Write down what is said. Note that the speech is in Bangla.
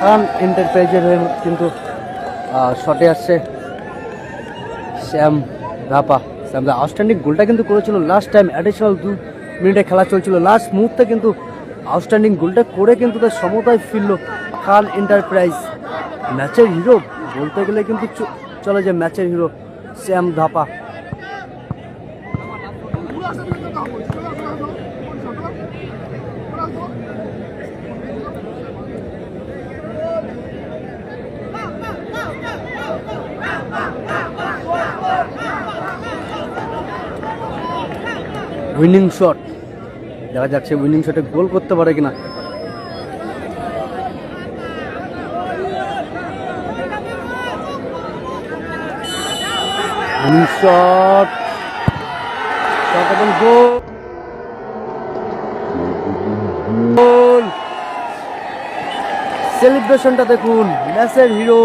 খান এন্টারপ্রাইজের হয়ে কিন্তু শটে আসছে শ্যাম ধাপা। শ্যাম দা আউটস্ট্যান্ডিং গোলটা কিন্তু করেছিল লাস্ট টাইম, অ্যাডিশনাল 2 মিনিটে খেলা চলছিল, লাস্ট মুহূর্তে কিন্তু আউটস্ট্যান্ডিং গোলটা করে কিন্তু তার সমতায় ফিরল খান এন্টারপ্রাইজ। ম্যাচের হিরো বলতে গেলে কিন্তু চলে যে ম্যাচের হিরো শ্যাম ধাপা। উইনিং শট, দেখা যাচ্ছে উইনিং শটে গোল করতে পারে কিনা। উইনিং শট এবং গোল। সেলিব্রেশনটা দেখুন, ম্যাচের হিরো